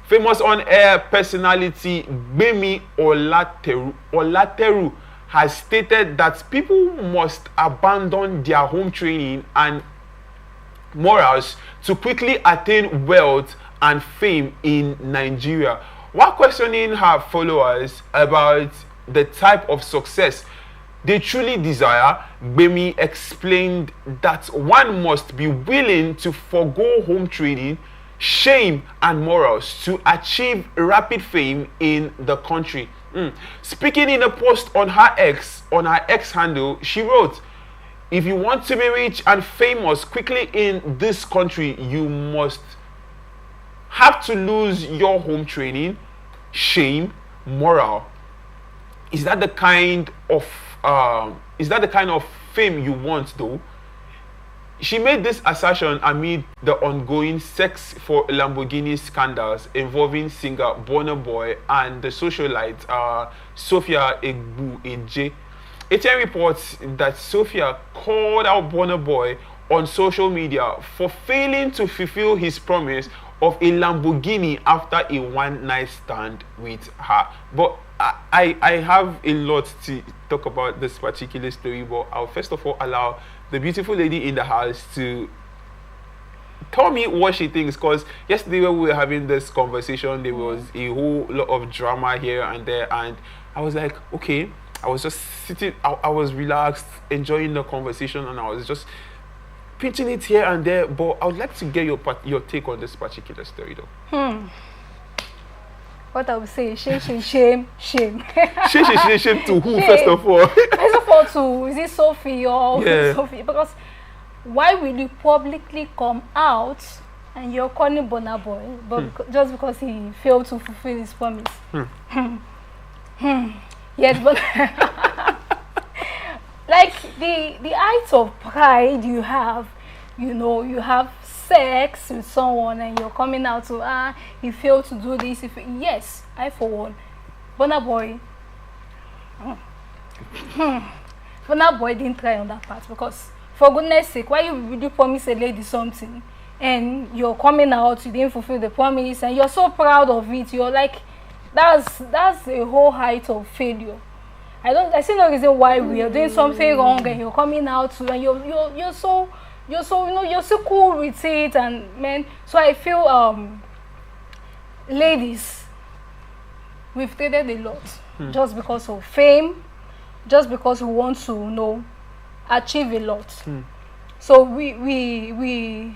Famous on-air personality Gbemi Olateru has stated that people must abandon their home training and morals to quickly attain wealth and fame in Nigeria. While questioning her followers about the type of success they truly desire, Gbemi explained that one must be willing to forgo home training, shame, and morals to achieve rapid fame in the country. Speaking in a post on her X handle, she wrote, "If you want to be rich and famous quickly in this country, you must have to lose your home training, shame, moral." Is that the kind of fame you want, though? She made this assertion amid the ongoing sex for Lamborghini scandals involving singer Burna Boy and the socialite Sophia Egbu-Eje. Attain reports that Sophia called out Burna Boy on social media for failing to fulfill his promise of a Lamborghini after a one-night stand with her. But I have a lot to talk about this particular story, but I'll first of all allow the beautiful lady in the house to tell me what she thinks, because yesterday when we were having this conversation, there was a whole lot of drama here and there, and I was like, okay, I was just sitting, I was relaxed, enjoying the conversation, and I was just pitching it here and there, but I would like to get your take on this particular story, though. What I would say, shame. Shame to who, first of all? First of all, to, is it Sophie or Sophie? Because why will you publicly come out and you're calling Burna Boy, but just because he failed to fulfill his promise? Yes, but like the height of pride you have, you have sex with someone and you're coming out to he failed to do this. Yes, I for one, Burna Boy, Burna Boy didn't try on that part, because for goodness sake, why would you promise a lady something and you're coming out, you didn't fulfill the promise, and you're so proud of it? You're like, that's a whole height of failure. I see no reason why we are doing something wrong and you're coming out to, and you're so you're so cool with it, and men. So I feel ladies, we've traded a lot just because of fame, just because we want to achieve a lot. So we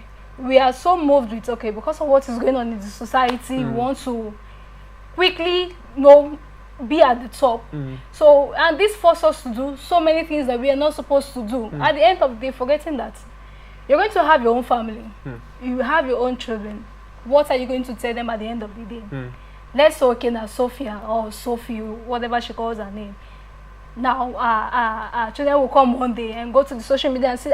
are so moved with, okay, because of what is going on in the society, we want to quickly be at the top. So, and this forces us to do so many things that we are not supposed to do. At the end of the day, forgetting that you're going to have your own family, you have your own children. What are you going to tell them at the end of the day? Let's say, okay, now Sophia or Sophie, whatever she calls her name. Now, children will come one day and go to the social media and say,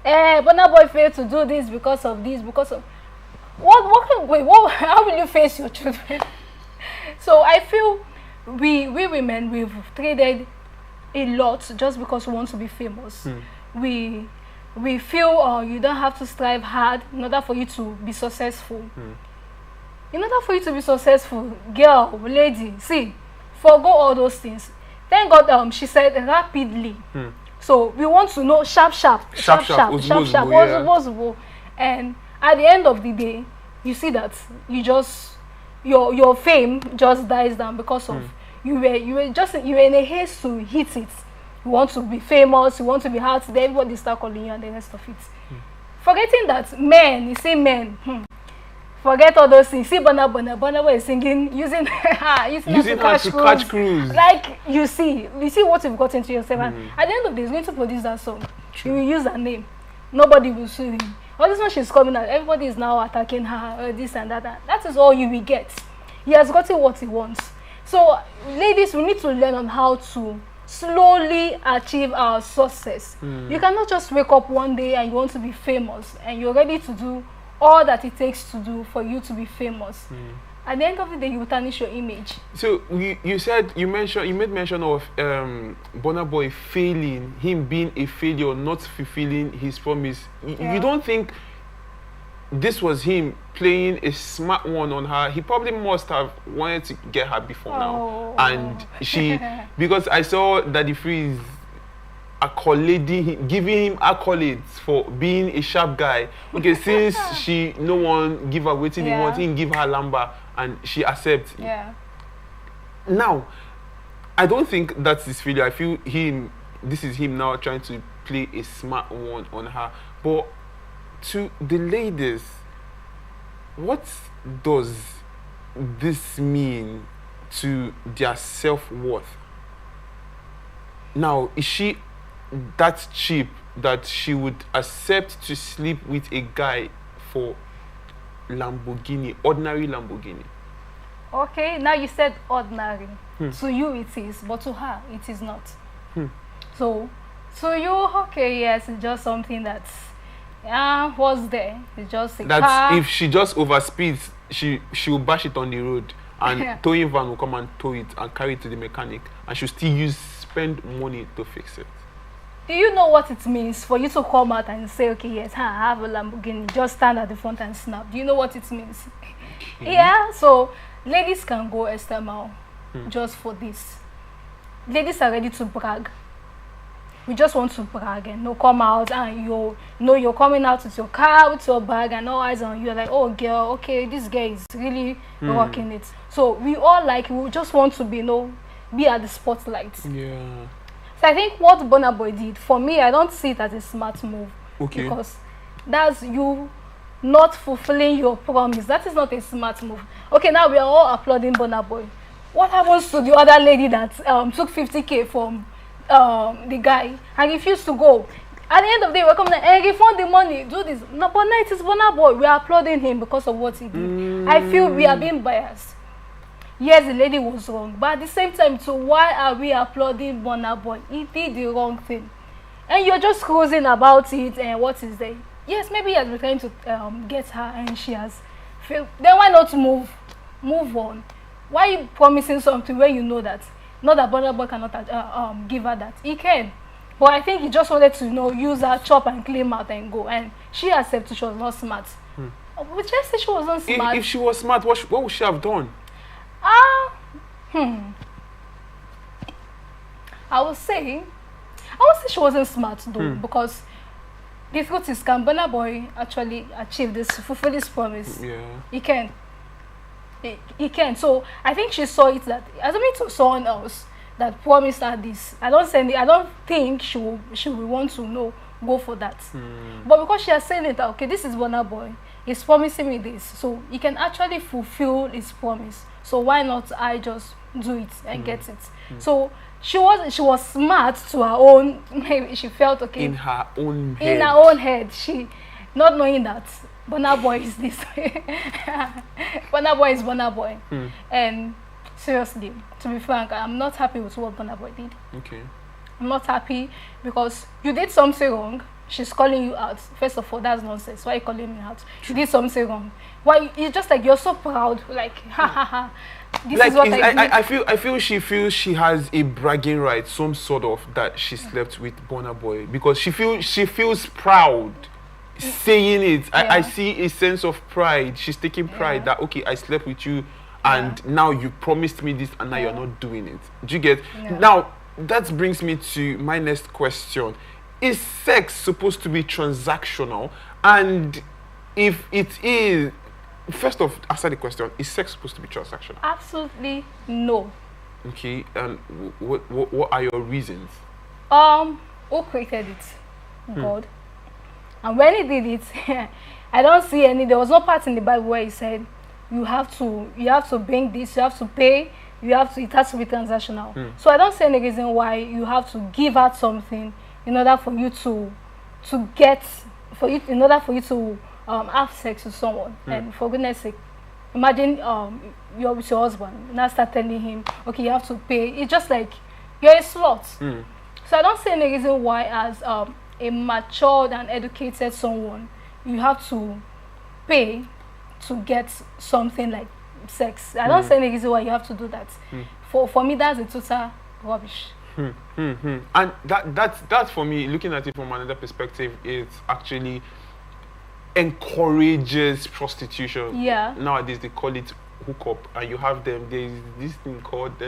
Burna Boy failed to do this because of this, because of how will you face your children? So I feel we women, we've traded a lot just because we want to be famous. We feel you don't have to strive hard in order for you to be successful. In order for you to be successful, girl, lady, see, forgo all those things. Thank God, she said rapidly. So we want to know sharp. And at the end of the day, you see that your fame just dies down because of you were in a haste to hit it. You want to be famous, you want to be out there, everybody start calling you and the rest of it. Forgetting that men, forget all those things. See Burna Boy is singing, using her to catch cruise. Like, you see what you've got into yourself. And at the end of the day, he's going to produce that song. He will use her name. Nobody will sue him. All this one she's coming out, everybody is now attacking her, this and that. That is all you will get. He has gotten what he wants. So, ladies, we need to learn on how to slowly achieve our success. You cannot just wake up one day and you want to be famous and you're ready to do all that it takes to do for you to be famous. At the end of the day, you will tarnish your image. So you made mention of Burna Boy failing, him being a failure, not fulfilling his promise. You don't think this was him playing a smart one on her. He probably must have wanted to get her before now. And she, because I saw Daddy Freeze giving him accolades for being a sharp guy. Okay, since no one give her waiting, he wants him give her lamba, and she accepts. Yeah. Now, I don't think that's his failure. I feel this is him now trying to play a smart one on her. But to the ladies, what does this mean to their self-worth? Now, is she that cheap that she would accept to sleep with a guy for Lamborghini, ordinary Lamborghini? Okay, now you said ordinary. To you it is, but to her it is not. So, to you, okay, yes, it's just something that's was there. It's just a car. If she just overspeeds, she will bash it on the road, and towing van will come and tow it and carry it to the mechanic, and she'll still spend money to fix it. Do you know what it means for you to come out and say, okay, yes, I have a Lamborghini, just stand at the front and snap? Do you know what it means? Yeah, so ladies can go extra mile just for this. Ladies are ready to brag. We just want to brag and no come out and you're coming out with your car, with your bag, and all eyes on you. You're like, oh girl, okay, this guy is really rocking it. So we just want to be at the spotlight. Yeah. So I think what Burna Boy did, for me, I don't see it as a smart move. Okay. Because that's you not fulfilling your promise. That is not a smart move. Okay, now we are all applauding Burna Boy. What happens to the other lady that took 50K from the guy and refused to go? At the end of the day, we're coming and refund the money, do this. No, but now it is Burna Boy. We are applauding him because of what he did. I feel we are being biased. Yes, the lady was wrong, but at the same time, so why are we applauding Burna Boy? He did the wrong thing. And you're just cruising about it, and what is there? Yes, maybe he has been trying to get her, and she has failed. Then why not move on? Why are you promising something where you know that, not that Burna Boy cannot give her that? He can. But I think he just wanted to, use her, chop and clean out and go. And she accepted she was not smart. But just say she wasn't smart. If she was smart, what would she have done? I would say she wasn't smart though, because the truth is, can Burna Boy actually achieve this, fulfill this promise? Yeah. He can. He can. So I think she saw it that as to someone else that promised her this. I don't think she will want to go for that. But because she has said it, okay, this is Burna Boy, he's promising me this, so he can actually fulfill his promise. So why not I just do it and get it? So she was smart to her own. Maybe she felt okay in her own head. In her own head, she not knowing that Burna Boy is this. Burna Boy is Burna Boy. And seriously, to be frank, I'm not happy with what Burna Boy did. Okay. I'm not happy because you did something wrong. She's calling you out. First of all, that's nonsense. Why are you calling me out? You did something wrong. Why? It's just like you're so proud. Like, ha ha ha. This is what I feel she feels she has a bragging right, some sort of, that she slept with Burna Boy, because she feels proud saying it. I see a sense of pride. She's taking pride that, okay, I slept with you and now you promised me this and now you're not doing it. Do you get? Now, that brings me to my next question. Is sex supposed to be transactional? And if it is, first off, answer the question, is sex supposed to be transactional? Absolutely no. Okay, and what are your reasons? Who created it? God. And when he did it, I don't see any, there was no part in the Bible where he said you have to bring this, you have to pay, it has to be transactional. So I don't see any reason why you have to give out something in order for you to have sex with someone. And for goodness sake, imagine you're with your husband, now start telling him, okay, you have to pay. It's just like you're a slut. So I don't see any reason why, as a matured and educated someone, you have to pay to get something like sex. I don't see any reason why you have to do that. For me, that's a total rubbish. And that for me, looking at it from another perspective, is actually encourages prostitution. Yeah. Nowadays they call it hookup, and you have them. There is this thing called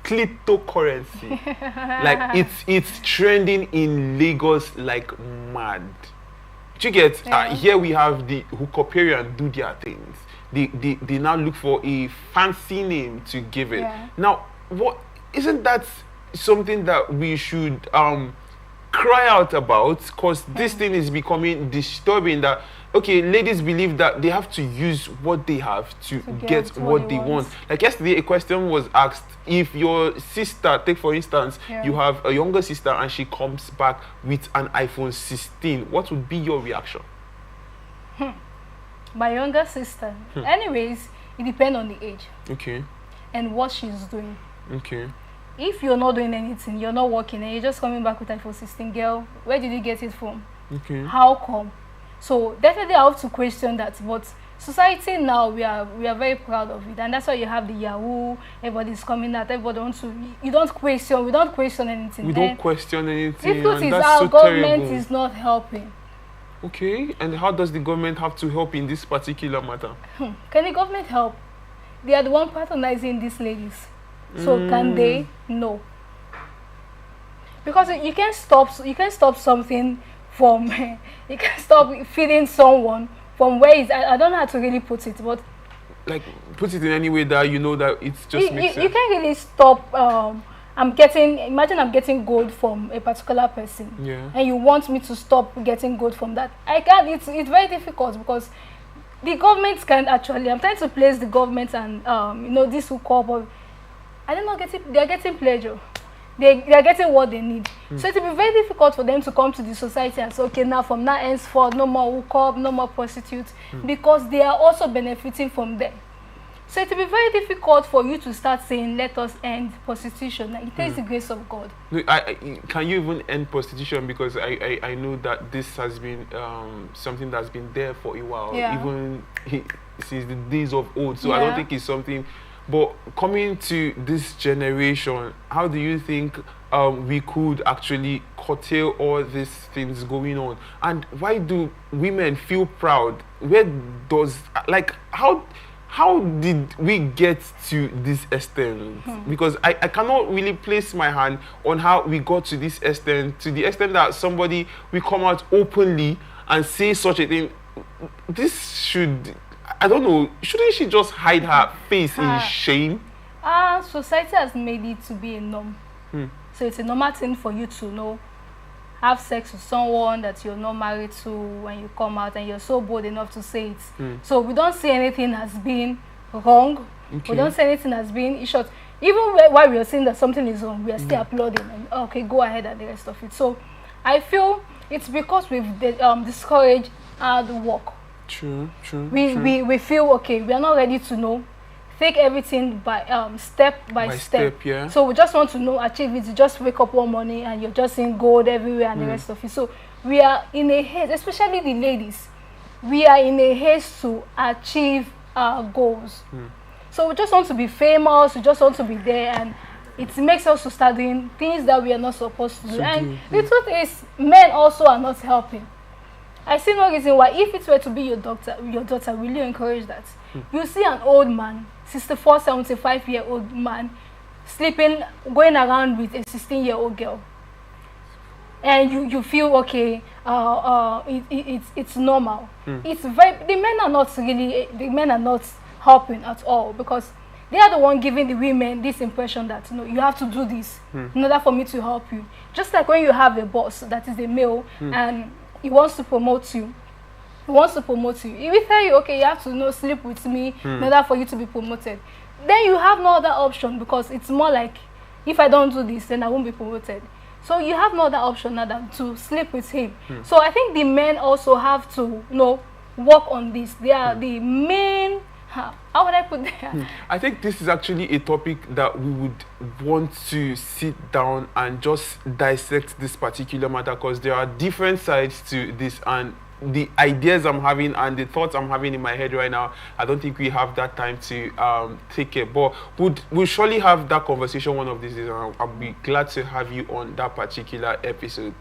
cryptocurrency. Like it's trending in Lagos like mad. Do you get? Here we have the hookuparian do their things. They now look for a fancy name to give it. Yeah. Now, what isn't that something that we should cry out about? Because this thing is becoming disturbing. That okay, ladies believe that they have to use what they have to get what they want. Like yesterday, a question was asked: if your sister, take for instance, you have a younger sister and she comes back with an iPhone 16, what would be your reaction? My younger sister. Anyways, it depends on the age. Okay. And what she's doing. Okay. If you're not doing anything, you're not working, and you're just coming back with iPhone 16, girl, where did you get it from? Okay. How come? So definitely I have to question that. But society now, we are very proud of it, and that's why you have the Yahoo. Everybody's coming out. Everybody wants to. We don't question anything. We don't question anything. The truth is, that's our so government terrible. is not helping. Okay, and how does the government have to help in this particular matter? Can the government help? They are the one patronizing these ladies. So can they? No. Because you can't stop something from you can stop feeding someone from where is I don't know how to really put it, but like put it in any way that you know that it's just makes sense. You can't really stop. Imagine I'm getting gold from a particular person, and you want me to stop getting gold from that. I can't. It's very difficult because the government can actually. I'm trying to place the government and this who call, but I don't know. They're getting pleasure. They're getting what they need. So it will be very difficult for them to come to the society and say, okay, now from now henceforth, no more hookup, no more prostitutes, because they are also benefiting from them. So it will be very difficult for you to start saying, let us end prostitution. It takes the grace of God. Can you even end prostitution? Because I know that this has been something that's been there for a while, even since the days of old. So I don't think it's something. But coming to this generation, how do you think we could actually curtail all these things going on? And why do women feel proud? Where does, like, how did we get to this extent? Because I cannot really place my hand on how we got to this extent, to the extent that somebody will come out openly and say such a thing. This should, I don't know, shouldn't she just hide her face in shame? Society has made it to be a norm. So it's a normal thing for you to have sex with someone that you're not married to when you come out, and you're so bold enough to say it. So we don't see anything as being wrong. We don't see anything as being in short. Even while we are saying that something is wrong, we are still applauding and okay, go ahead and the rest of it. So I feel it's because we've discouraged hard work. True. We feel okay, we are not ready to take everything by step by step. So we just want to achieve it. You just wake up one morning and you're just seeing gold everywhere and the rest of it. So we are in a haste, especially the ladies. We are in a haste to achieve our goals. So we just want to be famous. We just want to be there, and it makes us to start doing things that we are not supposed to do. And the truth is, men also are not helping. I see no reason why, if it were to be your daughter, will you encourage that? You see an old man, 64, 75-year-old man, sleeping, going around with a 16-year-old girl, and you feel okay. It's normal. It's very. The men are not helping at all, because they are the one giving the women this impression that you have to do this in order for me to help you. Just like when you have a boss that is a male and he wants to promote you. He will tell you, okay, you have to sleep with me in order for you to be promoted. Then you have no other option, because it's more like, if I don't do this, then I won't be promoted. So you have no other option other than to sleep with him. So I think the men also have to work on this. They are the main. How would I put that? I think this is actually a topic that we would want to sit down and just dissect this particular matter, because there are different sides to this, and the ideas I'm having and the thoughts I'm having in my head right now, I don't think we have that time to take it. But we'll surely have that conversation one of these days, and I'll be glad to have you on that particular episode.